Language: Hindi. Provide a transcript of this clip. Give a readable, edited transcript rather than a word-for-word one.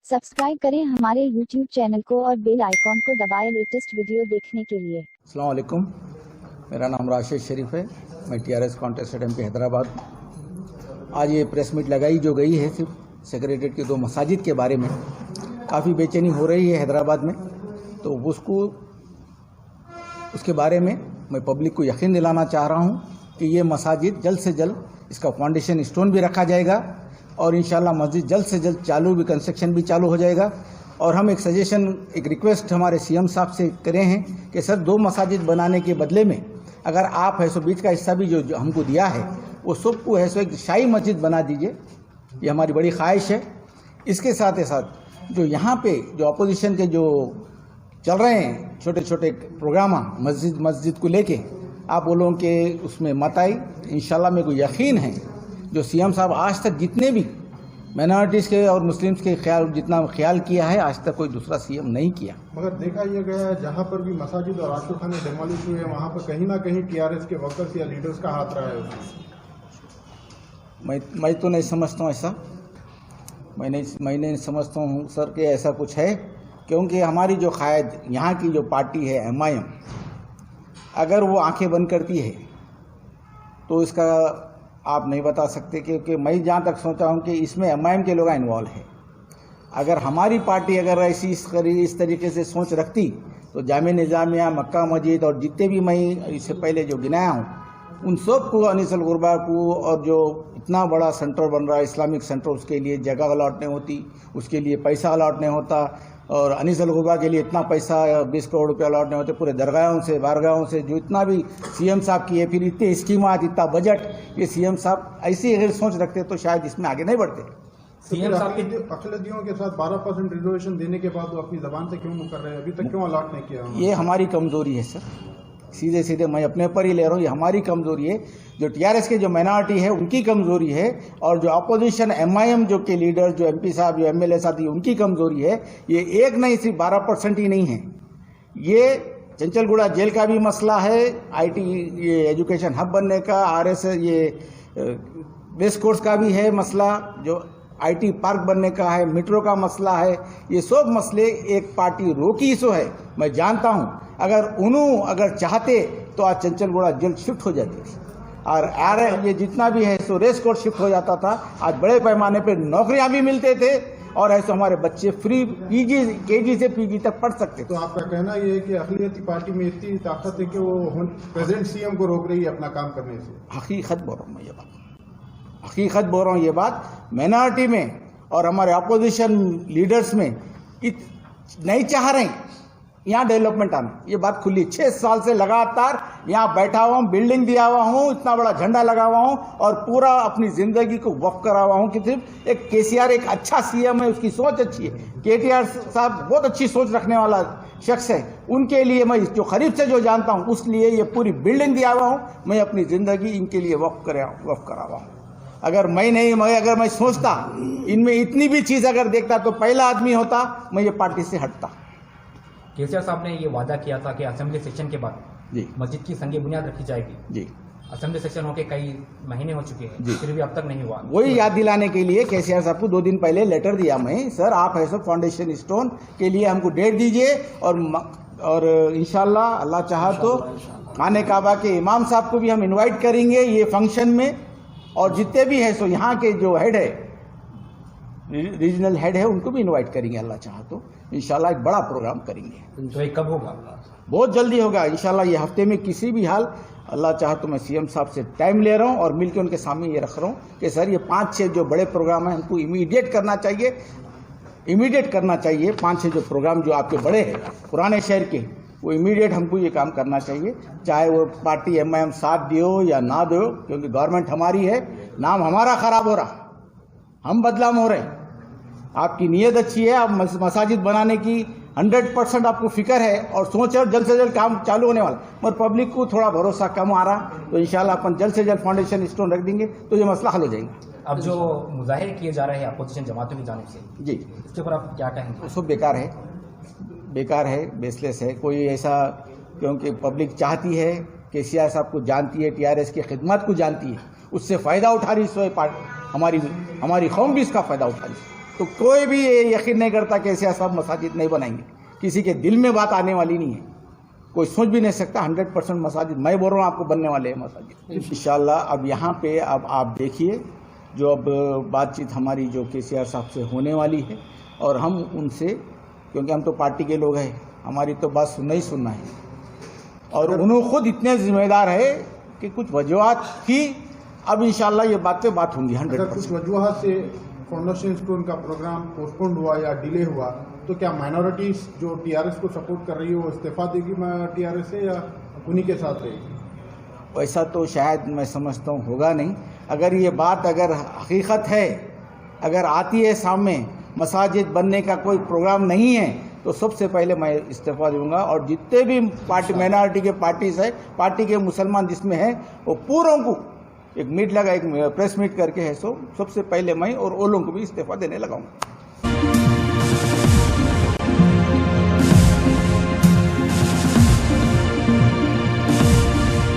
सब्सक्राइब करें हमारे YouTube चैनल को और बेल आइकॉन को दबाएं लेटेस्ट वीडियो देखने के लिए। अस्सलाम वालेकुम, मेरा नाम राशिद शरीफ है। मैं टीआरएस कॉन्टेस्टेड एमपी हैदराबाद। आज ये प्रेस मीट लगाई जो गई है सिर्फ सेक्रेटरीट की 2 मसाजिद के बारे में। काफ़ी बेचैनी हो रही है हैदराबाद में, तो उसके बारे में मैं पब्लिक को यकीन दिलाना चाह रहा हूँ कि ये मसाजिद जल्द से जल्द इसका फाउंडेशन स्टोन भी रखा जाएगा और इंशाल्लाह मस्जिद जल्द से जल्द चालू भी, कंस्ट्रक्शन भी चालू हो जाएगा। और हम एक सजेशन, एक रिक्वेस्ट हमारे सीएम साहब से करे हैं कि सर 2 मसाजिद बनाने के बदले में अगर आप है सो बीच का हिस्सा भी जो हमको दिया है वो सबको है सो एक शाही मस्जिद बना दीजिए। ये हमारी बड़ी ख्वाहिश है। इसके साथ ही साथ जो यहाँ पे जो अपोजिशन के जो चल रहे हैं छोटे छोटे प्रोग्राम मस्जिद को लेके, आप बोलों कि उसमें मत आई। इंशाल्लाह मेरे को यकीन है जो सीएम साहब आज तक जितने भी माइनॉरिटीज़ के और मुस्लिम्स के जितना ख्याल किया है आज तक कोई दूसरा सीएम नहीं किया। मगर देखा यह गया है जहाँ पर भी मसाजिद और आशिखाने डेमोलिश हुए हैं वहाँ पर कहीं ना कहीं टीआरएस के वर्कर्स या लीडर्स का हाथ रहा है। मैं तो नहीं समझता हूँ ऐसा। मैं नहीं समझता हूँ सर कि ऐसा कुछ है, क्योंकि हमारी जो कायद यहाँ की जो पार्टी है MIM, अगर वो आंखें बंद करती है तो इसका आप नहीं बता सकते, क्योंकि मैं जहाँ तक सोचा हूँ कि इसमें MIM के लोग इन्वॉल्व है। अगर हमारी पार्टी अगर ऐसी इस तरीके से सोच रखती तो जामिया निज़ामिया, मक्का मस्जिद और जितने भी मैं इससे पहले जो गिनाया हूँ उन सब को, अनीसुल गुरबा को, और जो इतना बड़ा सेंटर बन रहा है इस्लामिक सेंटर, उसके लिए जगह अलॉट नहीं होती, उसके लिए पैसा अलॉट नहीं होता, और अनीसुल गुरबा के लिए इतना पैसा 20 करोड़ रुपये अलॉट नहीं होते, पूरे दरगाहों से बारगाहों से जो इतना भी सीएम साहब की है, फिर इतने स्कीमात, इतना बजट, ये सीएम साहब ऐसी अगर सोच रखते तो शायद इसमें आगे नहीं बढ़ते। सीएम साहब अक़लियतियों के साथ 12% रिजर्वेशन देने के बाद वो अपनी जबान से क्यों मुकर कर रहे हैं? अभी तक क्यों अलॉट नहीं किया? ये हमारी कमजोरी है सर, सीधे सीधे मैं अपने पर ही ले रहा हूँ। ये हमारी कमजोरी है, जो टीआरएस के जो माइनॉरिटी है उनकी कमजोरी है, और जो अपोजिशन MIM जो के लीडर, जो MP साहब, जो MLA साथी, उनकी कमजोरी है। ये एक नहीं, सिर्फ 12% ही नहीं है। ये चंचलगुड़ा जेल का भी मसला है, IT ये एजुकेशन हब बनने का, RS ये रेस कोर्स का भी है मसला, जो IT पार्क बनने का है, मेट्रो का मसला है। ये सब मसले एक पार्टी रोकी सो है। मैं जानता हूँ अगर चाहते तो आज चंचलगुड़ा जेल शिफ्ट हो जाती थी, और ये जितना भी है सो रेस कोर्स शिफ्ट हो जाता था। आज बड़े पैमाने पर नौकरियां भी मिलते थे, और ऐसे हमारे बच्चे फ्री KG से PG तक पढ़ सकते। तो आपका कहना ये है कि अक़लियती पार्टी में इतनी ताकत है कि वो प्रेजेंट सीएम को रोक रही है अपना काम करने से? हकीकत बोल रहा हूँ मैं ये बात, हकीकत बोल रहा हूँ ये बात। माइनॉरिटी में और हमारे अपोजिशन लीडर्स में नहीं चाह रहे यहाँ डेवलपमेंट आना। ये बात खुली, 6 साल से लगातार यहाँ बैठा हुआ हूँ, बिल्डिंग दिया हुआ हूँ, इतना बड़ा झंडा लगा हुआ हूँ, और पूरा अपनी जिंदगी को वक्फ करा हुआ हूँ कि सिर्फ एक KCR एक अच्छा CM है, उसकी सोच अच्छी है। KTR साहब बहुत अच्छी सोच रखने वाला शख्स है, उनके लिए मैं जो करीब से जो जानता हूँ उस लिए ये पूरी बिल्डिंग दिया हुआ हूँ। मैं अपनी जिंदगी इनके लिए वक्फ करा हुआ हूँ। अगर मैं सोचता इनमें इतनी भी चीज़ अगर देखता तो पहला आदमी होता, मैं ये पार्टी से हटता। केसीआर साहब ने ये वादा किया था कि असेंबली सेक्शन के बाद जी मस्जिद की संग बुनियाद रखी जाएगी। जी, असेंबली सेक्शन होके कई महीने हो चुके हैं, फिर भी अब तक नहीं हुआ। वही याद दिलाने के लिए केसीआर साहब को 2 दिन पहले लेटर दिया मैं, सर आप ऐसा फाउंडेशन स्टोन के लिए हमको डेट दीजिए, और इंशाल्लाह अल्लाह चाहा तो खाने काबा के इमाम साहब को भी हम इन्वाइट करेंगे ये फंक्शन में, और जितने भी है सो यहाँ के जो हेड है, रीजनल हेड है, उनको भी इनवाइट करेंगे। अल्लाह चाहा तो इंशाल्लाह एक बड़ा प्रोग्राम करेंगे। तो ये कब होगा? बहुत जल्दी होगा इंशाल्लाह, ये हफ्ते में किसी भी हाल। अल्लाह चाहा तो मैं सीएम साहब से टाइम ले रहा हूँ और मिलकर उनके सामने ये रख रहा हूँ कि सर ये 5-6 जो बड़े प्रोग्राम हैं हमको इमीडिएट करना चाहिए। 5-6 जो प्रोग्राम जो आपके बड़े हैं पुराने शहर के, वो इमीडिएट हमको ये काम करना चाहिए, चाहे वो पार्टी MIM साथ दो या ना दो, क्योंकि गवर्नमेंट हमारी है, नाम हमारा खराब हो रहा, हम बदनाम हो रहे। आपकी नीयत अच्छी है, आप मसाजिद बनाने की 100% आपको फिक्र है और सोच है, जल्द से जल्द काम चालू होने वाला, मगर पब्लिक को थोड़ा भरोसा कम आ रहा, तो इंशाल्लाह अपन जल्द से जल्द फाउंडेशन स्टोन रख देंगे तो ये मसला हल हो जाएगा। अब जो मुजाहिरे किए जा रहे हैं अपोजिशन जमातों की जानिब से, जी, इसके ऊपर आप क्या कहेंगे? सब बेकार है, बेसलेस है। कोई ऐसा, क्योंकि पब्लिक चाहती है, KCR साहब को जानती है, TRS की खिदमत को जानती है, उससे फ़ायदा उठा रही है हमारी कौम भी इसका फ़ायदा उठा रही है। तो कोई भी ये यकीन नहीं करता कि ऐसे सब मसाजिद नहीं बनाएंगे। किसी के दिल में बात आने वाली नहीं है, कोई सोच भी नहीं सकता। 100% मसाजिद मैं बोल रहा हूँ आपको बनने वाले हैं मसाजिद इंशाल्लाह। अब यहाँ पे अब आप देखिए जो अब बातचीत हमारी जो केसीआर साहब से होने वाली है, और हम उनसे, क्योंकि हम तो पार्टी के लोग हैं, हमारी तो बात सुनना ही सुनना है, और उन्होंने खुद इतने जिम्मेदार है कि कुछ वजूहत थी, अब इंशाल्लाह ये बात पे बात होंगी 100%। कुछ वजूहत से फाउंडेशन स्टोन का प्रोग्राम पोस्टपोन हुआ या डिले हुआ, तो क्या माइनॉरिटीज जो टीआरएस को सपोर्ट कर रही है वो इस्तीफा देगी टीआरएस से, या उन्हीं के साथ रहेगी? वैसा तो शायद मैं समझता हूँ होगा नहीं। अगर ये बात अगर हकीकत है, अगर आती है सामने, मसाजिद बनने का कोई प्रोग्राम नहीं है, तो सबसे पहले मैं इस्तीफा दूंगा, और जितने भी पार्टी माइनॉरिटी के पार्टीज है, पार्टी के मुसलमान जिसमें है, वो पूरों को एक मीट लगा, एक प्रेस मीट करके है, सो सबसे पहले मैं और वो लोगों को भी इस्तीफा देने लगाऊंगा।